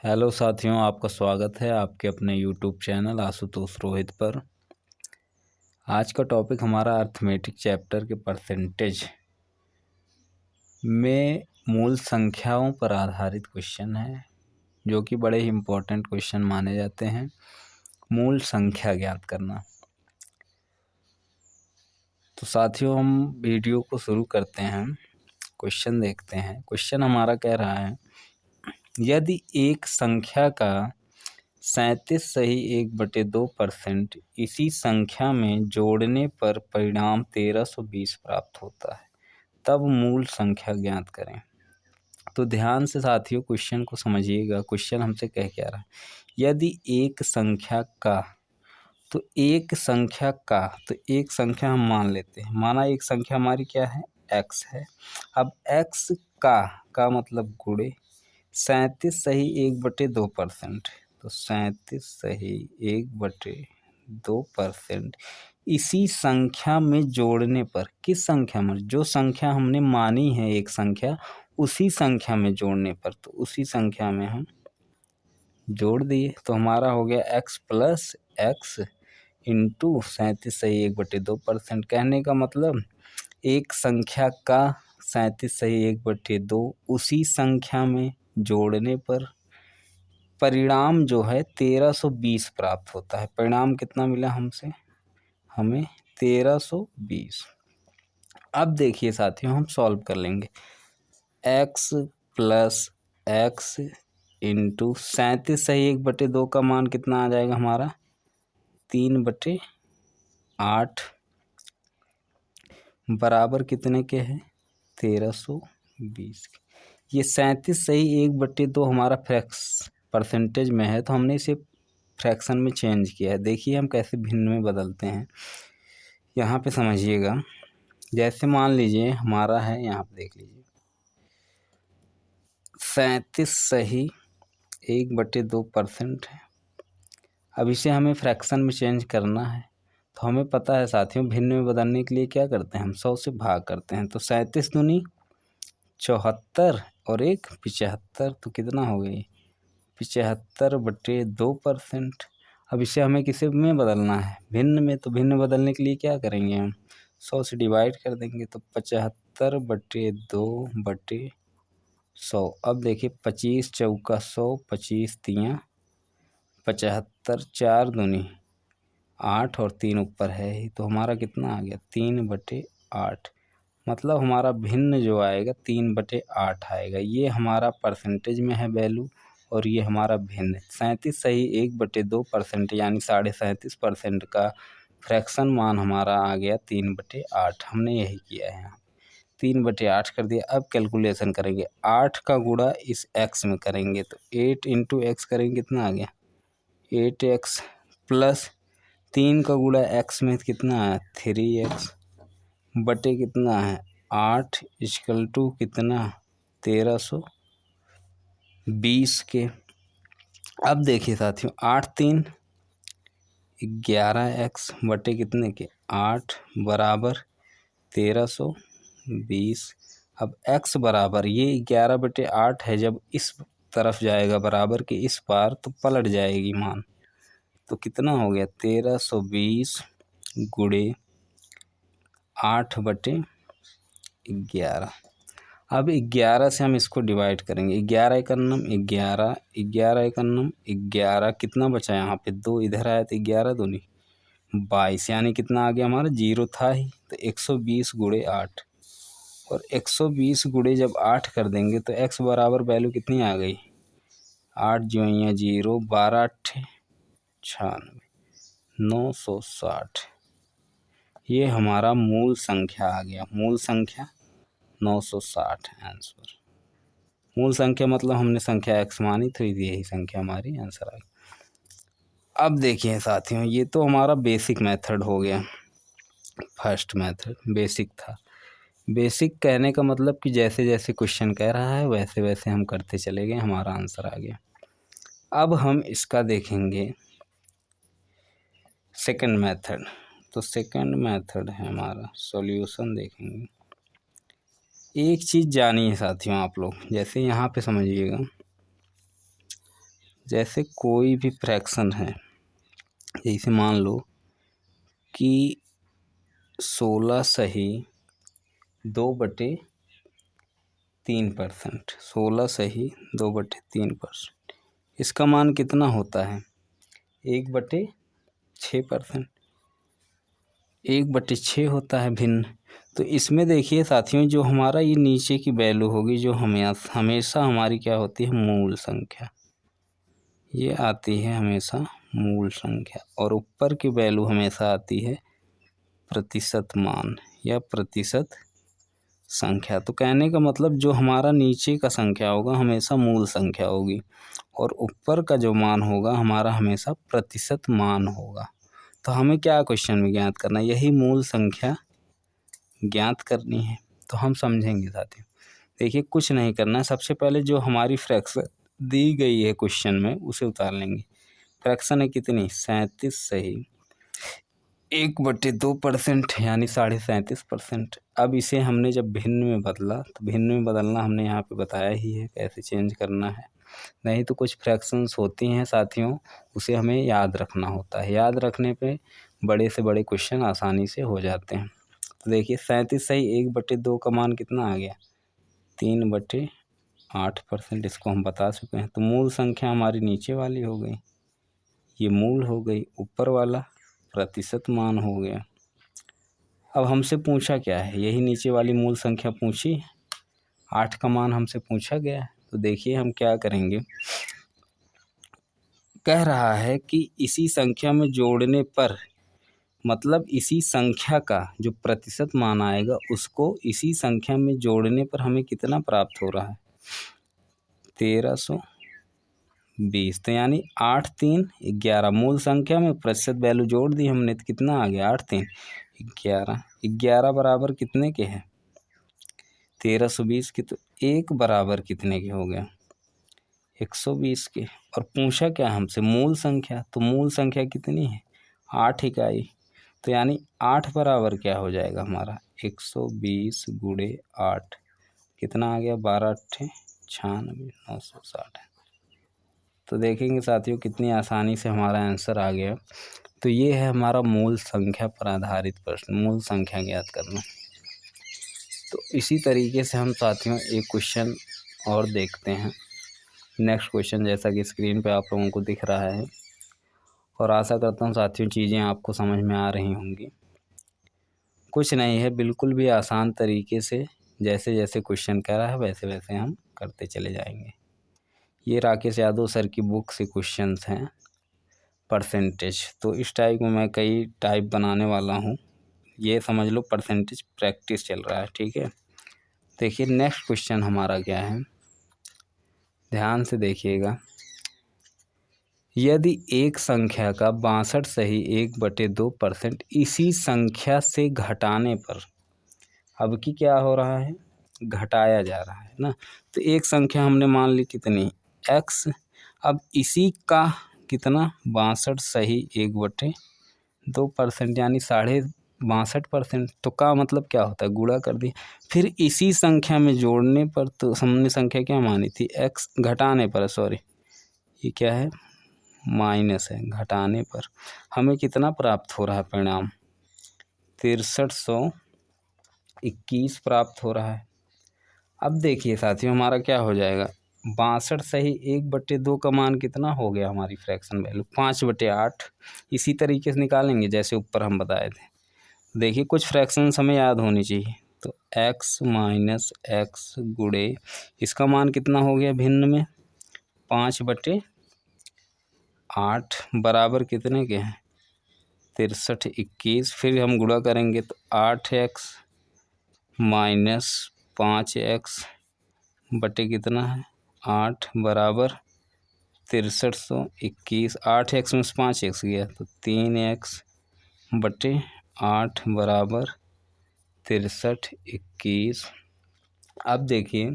Hello साथियों, आपका स्वागत है आपके अपने यूट्यूब चैनल आशुतोष रोहित पर। आज का टॉपिक हमारा अर्थमेटिक चैप्टर के परसेंटेज में मूल संख्याओं पर आधारित क्वेश्चन है, जो कि बड़े ही इम्पोर्टेंट क्वेश्चन माने जाते हैं। मूल संख्या ज्ञात करना। तो साथियों, हम वीडियो को शुरू करते हैं। क्वेश्चन देखते हैं। क्वेश्चन हमारा कह रहा है, यदि एक संख्या का 37 सही 1/2% इसी संख्या में जोड़ने पर परिणाम 1320 प्राप्त होता है, तब मूल संख्या ज्ञात करें। तो ध्यान से साथियों क्वेश्चन को समझिएगा। क्वेश्चन हमसे कह क्या रहा है, यदि एक संख्या का, तो एक संख्या हम मान लेते हैं। माना एक संख्या हमारी क्या है, x है। अब x का मतलब गुणे 37 सही 1/2%। तो 37 सही 1/2% इसी संख्या में जोड़ने पर, किस संख्या में, जो संख्या हमने मानी है एक संख्या, उसी संख्या में जोड़ने पर, तो उसी संख्या में हम जोड़ दिए। तो हमारा हो गया x प्लस एक्स इंटू 37 सही 1/2%। कहने का मतलब एक संख्या का 37 सही 1/2 उसी संख्या में जोड़ने पर परिणाम जो है 1320 प्राप्त होता है। परिणाम कितना मिला हमसे, हमें 1320। अब देखिए साथियों, हम सॉल्व कर लेंगे। x प्लस एक्स इंटू 37 सही 1/2 का मान कितना आ जाएगा हमारा, 3/8 बराबर कितने के हैं, 1320। ये 37 सही 1/2 हमारा परसेंटेज में है, तो हमने इसे फ्रैक्शन में चेंज किया है। देखिए हम कैसे भिन्न में बदलते हैं, यहाँ पे समझिएगा। जैसे मान लीजिए हमारा है, यहाँ पे देख लीजिए 37 सही 1/2% है। अब इसे हमें फ्रैक्शन में चेंज करना है, तो हमें पता है साथियों, भिन्न में बदलने के लिए क्या करते हैं, हम 100 से भाग करते हैं। तो 37 दूनी 74 और 1 75, तो कितना हो गई, 75/2%। अब इसे हमें किसे में बदलना है, भिन्न में। तो भिन्न बदलने के लिए क्या करेंगे, हम 100 से डिवाइड कर देंगे। तो 75/2/100। अब देखिए 25 चौका 100, 25 तियाँ 75, 4 दूनी 8 और 3 ऊपर है ही, तो हमारा कितना आ गया, 3/8। मतलब हमारा भिन्न जो आएगा 3/8 आएगा। ये हमारा परसेंटेज में है वैल्यू, और ये हमारा भिन्न 37 सही 1/2% यानी 37.5% का फ्रैक्शन मान हमारा आ गया 3/8। हमने यही किया है, यहाँ 3/8 कर दिया। अब कैलकुलेशन करेंगे, 8 का गुणा इस x में करेंगे, तो 8 इंटू एक्स करेंगे, कितना आ गया 8x प्लस 3 का गुणा x में कितना है 3x बटे कितना है 8 इक्वल टू कितना 1320 के। अब देखिए साथियों, 8 3 11x बटे कितने के 8 बराबर 1320। अब x बराबर ये 11/8 है, जब इस तरफ जाएगा बराबर के इस पार, तो पलट जाएगी मान। तो कितना हो गया 1320 गुणे 8/11। अब 11 से हम इसको डिवाइड करेंगे। 11 एकन्नम 11, 11 एकन्नम 11, कितना बचा यहाँ पे 2, इधर आया तो 11 दूनी 22, यानी कितना आ गया हमारा, 0 था ही। तो 120 गुणे 8, और 120 गुणे जब 8 कर देंगे तो x बराबर वैल्यू कितनी आ गई, 8 जो यहाँ 0, 12 8 96, 960। ये हमारा मूल संख्या आ गया। मूल संख्या 960 आंसर। मूल संख्या मतलब हमने संख्या x मानी, तो यही संख्या हमारी आंसर आ गई। अब देखिए साथियों, ये तो हमारा बेसिक मेथड हो गया। फर्स्ट मेथड बेसिक था। बेसिक कहने का मतलब कि जैसे जैसे क्वेश्चन कह रहा है वैसे वैसे हम करते चले गए, हमारा आंसर आ गया। अब हम इसका देखेंगे सेकंड मेथड। तो सेकंड मेथड है हमारा, सॉल्यूशन देखेंगे। एक चीज़ जानिए साथियों आप लोग, जैसे यहाँ पे समझिएगा, जैसे कोई भी फ्रैक्शन है, जैसे मान लो कि 16 सही 2/3%, 16 सही 2/3%, इसका मान कितना होता है? 1/6%, 1/6 होता है भिन्न। तो इसमें देखिए साथियों, जो हमारा ये नीचे की वैल्यू होगी, जो हमेशा हमारी क्या होती है? मूल संख्या। ये आती है हमेशा मूल संख्या, और ऊपर की वैल्यू हमेशा आती है प्रतिशत मान या प्रतिशत संख्या। तो कहने का मतलब जो हमारा नीचे का संख्या होगा हमेशा मूल संख्या होगी, और ऊपर का जो मान होगा हमारा हमेशा प्रतिशत मान होगा। तो हमें क्या क्वेश्चन में ज्ञात करना है? यही मूल संख्या ज्ञात करनी है। तो हम समझेंगे साथियों। देखिए कुछ नहीं करना है, सबसे पहले जो हमारी फ्रैक्शन दी गई है क्वेश्चन में उसे उतार लेंगे। फ्रैक्शन है कितनी? 37 सही 1/2% यानी 37.5%। अब इसे हमने जब भिन्न में बदला, तो भिन्न में बदलना हमने यहाँ पे बताया ही है कैसे चेंज करना है। नहीं तो कुछ फ्रैक्शंस होती हैं साथियों, उसे हमें याद रखना होता है। याद रखने पे बड़े से बड़े क्वेश्चन आसानी से हो जाते हैं। तो देखिए 37 सही 1/2 का मान कितना आ गया? 3/8%। इसको हम बता चुके हैं। तो मूल संख्या हमारी नीचे वाली हो गई, ये मूल हो गई, ऊपर वाला प्रतिशत मान हो गया। अब हमसे पूछा क्या है? यही नीचे वाली मूल संख्या पूछी, 8 का मान हमसे पूछा गया है। तो देखिए हम क्या करेंगे, कह रहा है कि इसी संख्या में जोड़ने पर, मतलब इसी संख्या का जो प्रतिशत मान आएगा उसको इसी संख्या में जोड़ने पर हमें कितना प्राप्त हो रहा है? 1320। तो यानी 8 3 11, मूल संख्या में प्रतिशत वैल्यू जोड़ दी हमने, तो कितना आ गया? 8 3 11। 11 बराबर कितने के हैं? 1320 के। तो एक बराबर कितने के हो गया? 120 के। और पूछा क्या हमसे? मूल संख्या। तो मूल संख्या कितनी है? 8 इकाई। तो यानी 8 बराबर क्या हो जाएगा हमारा? 120 गुणे 8 कितना आ गया? 12 8 96 960। तो देखेंगे साथियों कितनी आसानी से हमारा आंसर आ गया। तो ये है हमारा मूल संख्या पर आधारित प्रश्न, मूल संख्या ज्ञात करना। तो इसी तरीके से हम साथियों एक क्वेश्चन और देखते हैं। नेक्स्ट क्वेश्चन जैसा कि स्क्रीन पे आप लोगों को दिख रहा है, और आशा करता हूँ साथियों चीज़ें आपको समझ में आ रही होंगी। कुछ नहीं है, बिल्कुल भी आसान तरीके से जैसे जैसे क्वेश्चन कह रहा है वैसे वैसे हम करते चले जाएंगे। ये राकेश यादव सर की बुक से क्वेश्चंस हैं, परसेंटेज। तो इस टाइप में मैं कई टाइप बनाने वाला हूँ, ये समझ लो परसेंटेज प्रैक्टिस चल रहा है, ठीक है। देखिए नेक्स्ट क्वेश्चन हमारा क्या है, ध्यान से देखिएगा। यदि एक संख्या का 62 सही 1/2% इसी संख्या से घटाने पर, अब की क्या हो रहा है? घटाया जा रहा है ना। तो एक संख्या हमने मान ली कितनी? x। अब इसी का कितना? 62 सही 1/2% यानी 62.5%। तो का मतलब क्या होता है? गुणा कर दिया। फिर इसी संख्या में जोड़ने पर, तो हमने संख्या क्या मानी थी? x। घटाने पर, सॉरी ये क्या है? माइनस है। घटाने पर हमें कितना प्राप्त हो रहा है परिणाम? 6321 प्राप्त हो रहा है। अब देखिए साथियों हमारा क्या हो जाएगा? 62 सही 1/2 का मान कितना हो गया? हमारी फ्रैक्शन वैल्यू 5/8। इसी तरीके से निकालेंगे जैसे ऊपर हम बताए थे। देखिए कुछ फ्रैक्शंस हमें याद होनी चाहिए। तो x माइनस एक्स गुणे इसका मान कितना हो गया भिन्न में? 5/8 बराबर कितने के हैं? 6321। फिर हम गुणा करेंगे तो 8x माइनस 5x बटे कितना है? 8 बराबर 6321। 8x में 5x गया तो 3x बटे 8 बराबर 6321। अब देखिए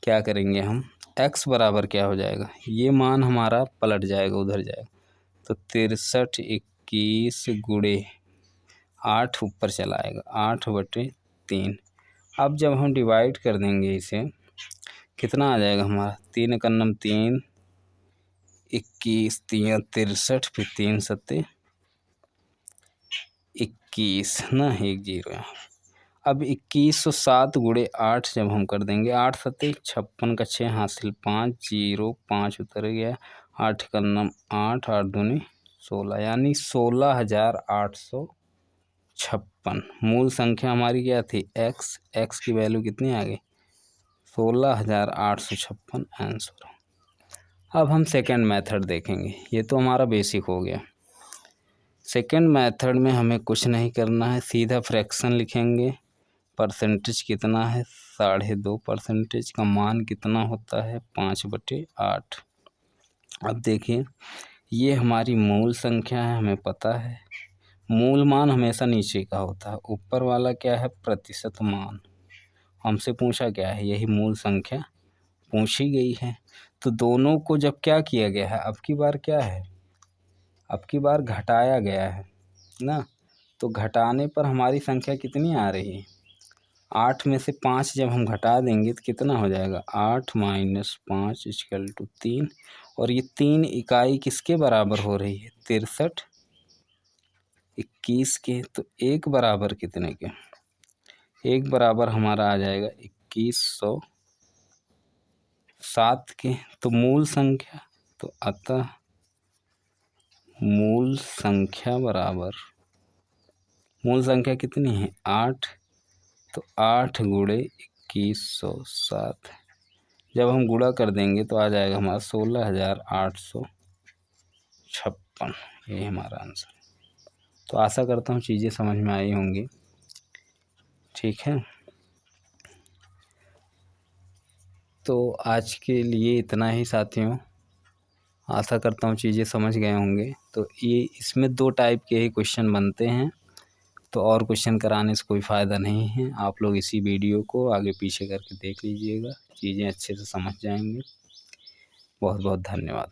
क्या करेंगे हम, x बराबर क्या हो जाएगा? ये मान हमारा पलट जाएगा, उधर जाएगा। तो 6321 गुणे 8 ऊपर चला आएगा, 8/3। अब जब हम डिवाइड कर देंगे इसे, कितना आ जाएगा हमारा? 3 एकन्नम 3, 21 तियां 63, फिर 3 सत्ते 21 ना, 1 जीरो यहाँ। अब 2107 गुणे 8 जब हम कर देंगे, 8 सत्ते 56 का 6 हासिल 5 जीरो 5 उतर गया, 8 का नम 8 8 दूनी 16, यानी 16,856। मूल संख्या हमारी क्या थी, एक्स की वैल्यू कितनी आ गई, 16,856 आंसर। अब हम सेकंड मेथड देखेंगे, ये तो हमारा बेसिक हो गया। सेकंड मेथड में हमें कुछ नहीं करना है, सीधा फ्रैक्शन लिखेंगे। परसेंटेज कितना है, 2.5 परसेंटेज का मान कितना होता है, 5/8। अब देखिए, ये हमारी मूल संख्या है, हमें पता है मूल मान हमेशा नीचे का होता है, ऊपर वाला क्या है, प्रतिशत मान। हमसे पूछा क्या है, यही मूल संख्या पूछी गई है। तो दोनों को जब क्या किया गया है, अब की बार क्या है, अब की बार घटाया गया है ना, तो घटाने पर हमारी संख्या कितनी आ रही है, 8 में से 5 जब हम घटा देंगे तो कितना हो जाएगा, 8 - 5 = 3। और ये 3 इकाई किसके बराबर हो रही है, 63 21 के। तो एक बराबर कितने के, एक बराबर हमारा आ जाएगा 2107 के। तो मूल संख्या, तो अतः मूल संख्या बराबर, मूल संख्या कितनी है, 8। तो 8 गुणे 2107 जब हम गुणा कर देंगे तो आ जाएगा हमारा 16,856। ये हमारा आंसर। तो आशा करता हूँ चीज़ें समझ में आई होंगी, ठीक है। तो आज के लिए इतना ही साथियों, आशा करता हूँ चीज़ें समझ गए होंगे। तो ये इसमें 2 टाइप के ही क्वेश्चन बनते हैं, तो और क्वेश्चन कराने से कोई फ़ायदा नहीं है। आप लोग इसी वीडियो को आगे पीछे करके देख लीजिएगा, चीज़ें अच्छे से समझ जाएंगे। बहुत बहुत धन्यवाद।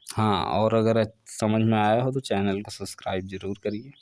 हाँ, और अगर समझ में आया हो तो चैनल को सब्सक्राइब ज़रूर करिए।